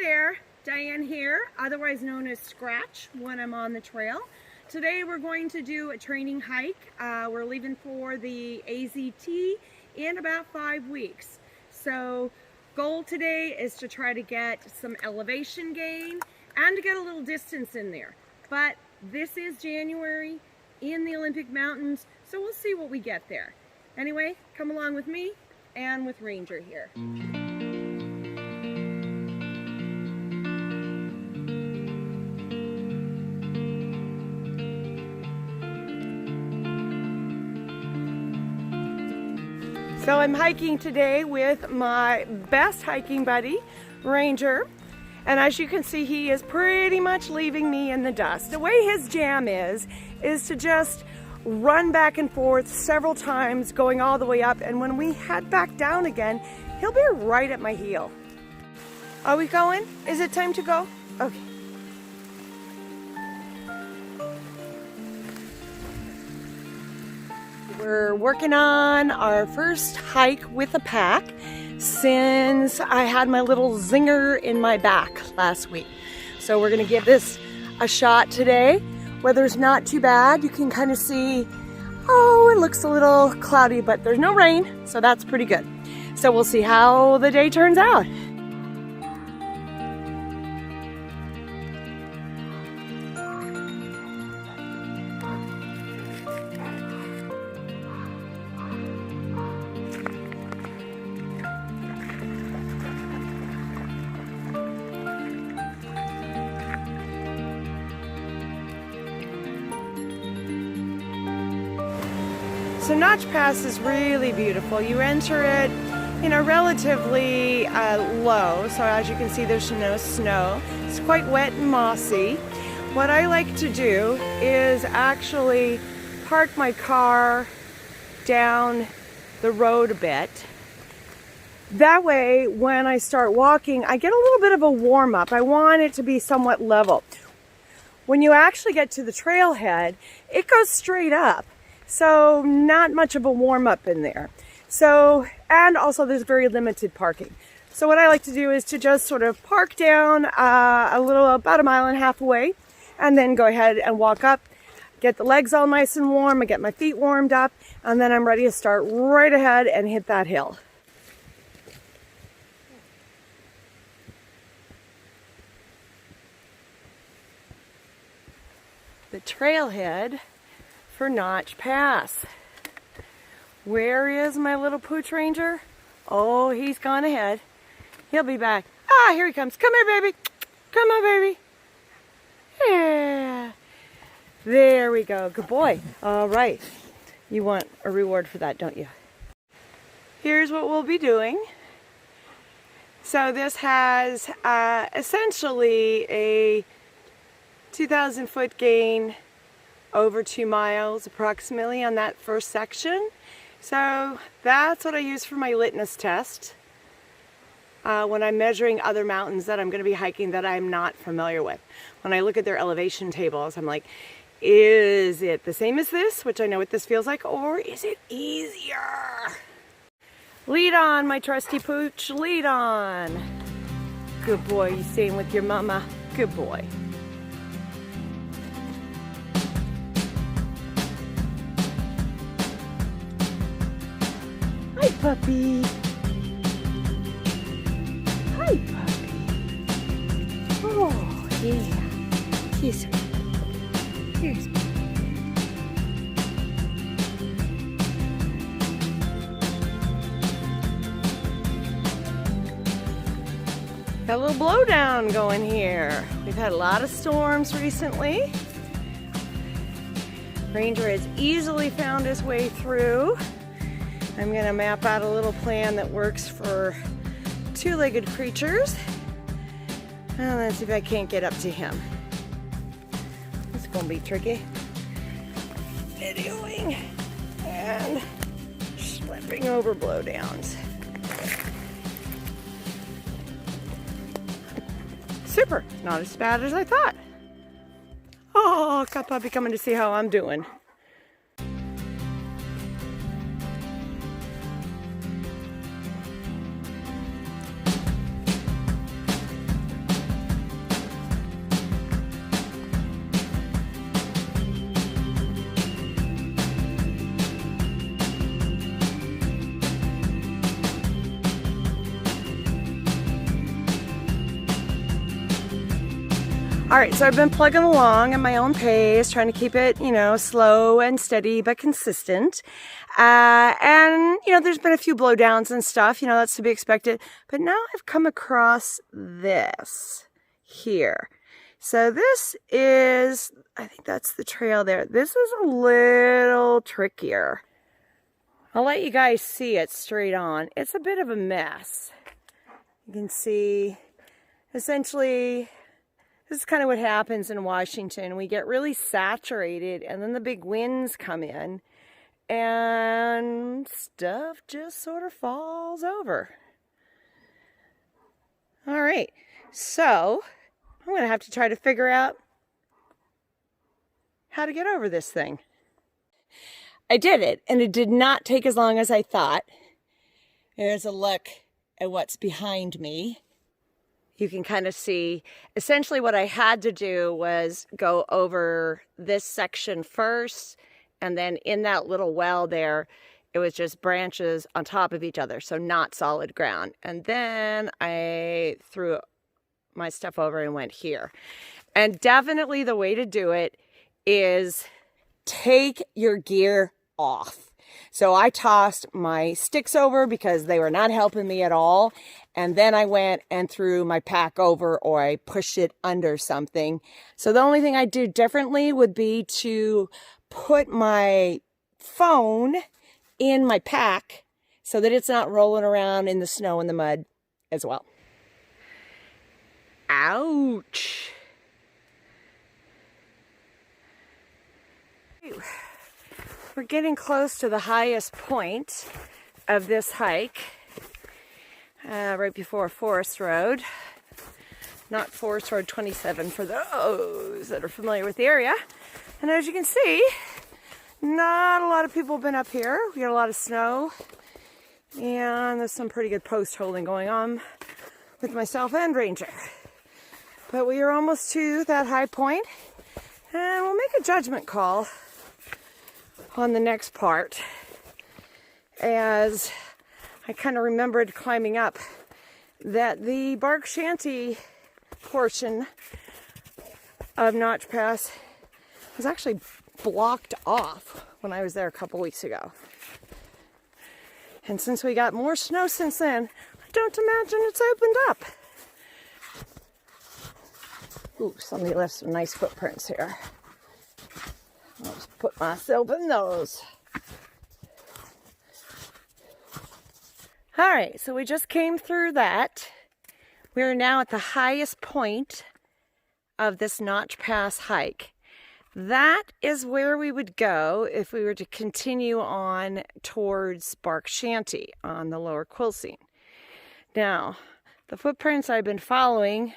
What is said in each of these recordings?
there, Diane here, otherwise known as Scratch when I'm on the trail. Today we're going to do a training hike. We're leaving for the AZT in about 5 weeks. So goal today is to try to get some elevation gain and to get a little distance in there. But this is January in the Olympic Mountains, so we'll see what we get there. Anyway, come along with me and with Ranger here. So I'm hiking today with my best hiking buddy, Ranger. And as you can see, he is pretty much leaving me in the dust. The way his jam is to just run back and forth several times, going all the way up. And when we head back down again, he'll be right at my heel. Are we going? Is it time to go? Okay. We're working on our first hike with a pack since I had my little zinger in my back last week. So we're gonna give this a shot today. Weather's not too bad. You can kind of see, oh, it looks a little cloudy, but there's no rain, so that's pretty good. So we'll see how the day turns out. So Notch Pass is really beautiful. You enter it, relatively low. So as you can see, there's no snow. It's quite wet and mossy. What I like to do is actually park my car down the road a bit. That way, when I start walking, I get a little bit of a warm up. I want it to be somewhat level. When you actually get to the trailhead, it goes straight up. So not much of a warm up in there. So, and also there's very limited parking. So what I like to do is to just sort of park down about 1.5 miles away, and then go ahead and walk up, get the legs all nice and warm, I get my feet warmed up, and then I'm ready to start right ahead and hit that hill. The trailhead for Notch Pass. Where is my little pooch ranger? Oh, he's gone ahead. He'll be back. Ah, here he comes. Come here, baby. Come on, baby. Yeah. There we go. Good boy. All right. You want a reward for that, don't you? Here's what we'll be doing. So this has essentially a 2,000 foot gain over 2 miles approximately on that first section. So that's what I use for my litmus test when I'm measuring other mountains that I'm going to be hiking that I'm not familiar with. When I look at their elevation tables, I'm like, is it the same as this, which I know what this feels like, or is it easier? Lead on, my trusty pooch, lead on. Good boy, you staying with your mama. Good boy. Hi, puppy. Hi, puppy. Oh, yeah. Here's got a little blowdown going here. We've had a lot of storms recently. Ranger has easily found his way through. I'm going to map out a little plan that works for two-legged creatures. And let's see if I can't get up to him. It's going to be tricky. Videoing and slipping over blowdowns. Super, not as bad as I thought. Oh, got puppy coming to see how I'm doing. All right, so I've been plugging along at my own pace, trying to keep it, slow and steady but consistent. And, there's been a few blowdowns and stuff, that's to be expected. But now I've come across this here. So this is, I think that's the trail there. This is a little trickier. I'll let you guys see it straight on. It's a bit of a mess. You can see, essentially, this is kind of what happens in Washington. We get really saturated and then the big winds come in and stuff just sort of falls over. All right, so I'm going to have to try to figure out how to get over this thing. I did it, and it did not take as long as I thought. Here's a look at what's behind me. You can kind of see, essentially what I had to do was go over this section first, and then in that little well there, it was just branches on top of each other, so not solid ground. And then I threw my stuff over and went here. And definitely the way to do it is take your gear off. So I tossed my sticks over because they were not helping me at all. And then I went and threw my pack over, or I pushed it under something. So the only thing I'd do differently would be to put my phone in my pack so that it's not rolling around in the snow and the mud as well. Ouch. We're getting close to the highest point of this hike, right before Forest Road. Not Forest Road 27 for those that are familiar with the area. And as you can see, not a lot of people have been up here. We got a lot of snow, and there's some pretty good post holding going on with myself and Ranger. But we are almost to that high point, and we'll make a judgment call on the next part, as I kind of remembered climbing up that the bark shanty portion of Notch Pass was actually blocked off when I was there a couple weeks ago. And since we got more snow since then, I don't imagine it's opened up. Ooh, somebody left some nice footprints here. I'll just put myself in those. All right, so we just came through that. We are now at the highest point of this Notch Pass hike. That is where we would go if we were to continue on towards Bark Shanty on the lower Quilcene. Now, the footprints I've been following,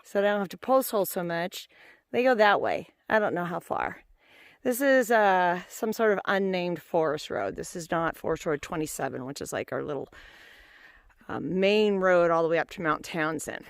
so I don't have to post hole so much, they go that way. I don't know how far. This is some sort of unnamed forest road. This is not Forest Road 27, which is like our little main road all the way up to Mount Townsend.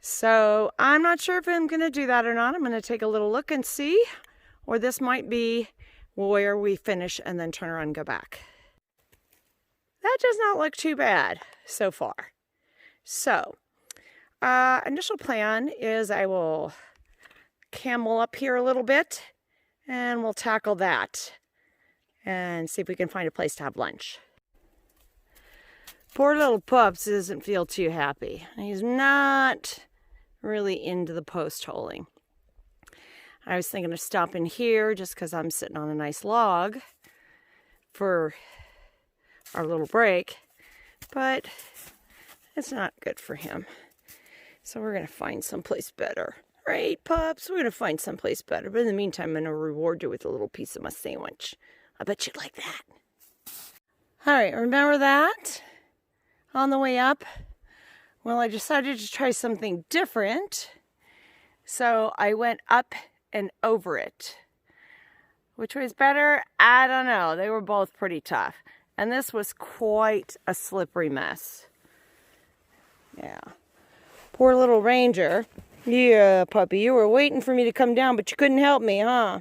So I'm not sure if I'm going to do that or not. I'm going to take a little look and see, or this might be where we finish and then turn around and go back. That does not look too bad so far. So initial plan is I will camel up here a little bit, and we'll tackle that and see if we can find a place to have lunch. Poor little Pups doesn't feel too happy. He's not really into the post holing. I was thinking of stopping here just because I'm sitting on a nice log for our little break, but it's not good for him. So we're going to find someplace better. Right, Pups? We're going to find someplace better. But in the meantime, I'm going to reward you with a little piece of my sandwich. I bet you'd like that. All right, remember that? On the way up? Well, I decided to try something different. So I went up and over it. Which was better? I don't know. They were both pretty tough. And this was quite a slippery mess. Yeah. Poor little Ranger. Yeah, puppy, you were waiting for me to come down, but you couldn't help me, huh?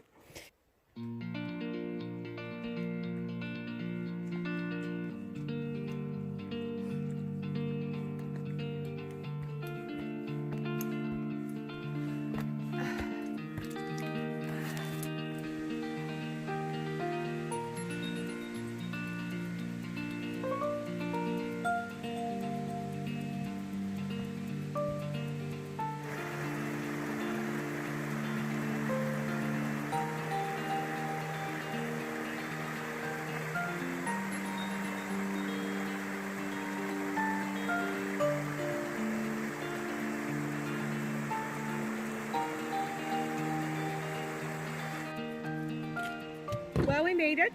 made it.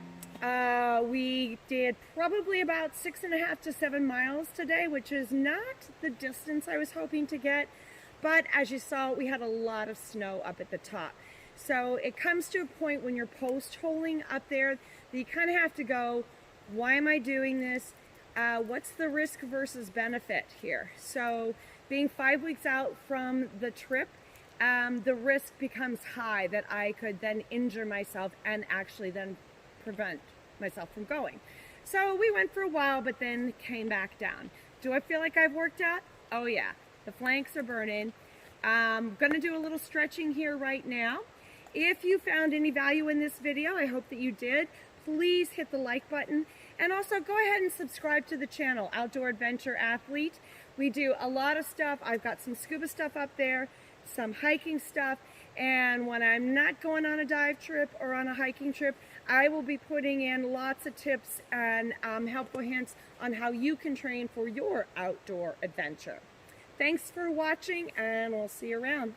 We did probably about 6.5 to 7 miles today, which is not the distance I was hoping to get. But as you saw, we had a lot of snow up at the top. So it comes to a point when you're post-holing up there that you kind of have to go, why am I doing this? What's the risk versus benefit here? So being 5 weeks out from the trip, the risk becomes high that I could then injure myself and actually then prevent myself from going. So we went for a while, but then came back down. Do I feel like I've worked out? Oh yeah, the flanks are burning. I'm gonna do a little stretching here right now. If you found any value in this video, I hope that you did. Please hit the like button and also go ahead and subscribe to the channel, Outdoor Adventure Athlete. We do a lot of stuff. I've got some scuba stuff up there, some hiking stuff, and when I'm not going on a dive trip or on a hiking trip, I will be putting in lots of tips and helpful hints on how you can train for your outdoor adventure. Thanks for watching, and we'll see you around.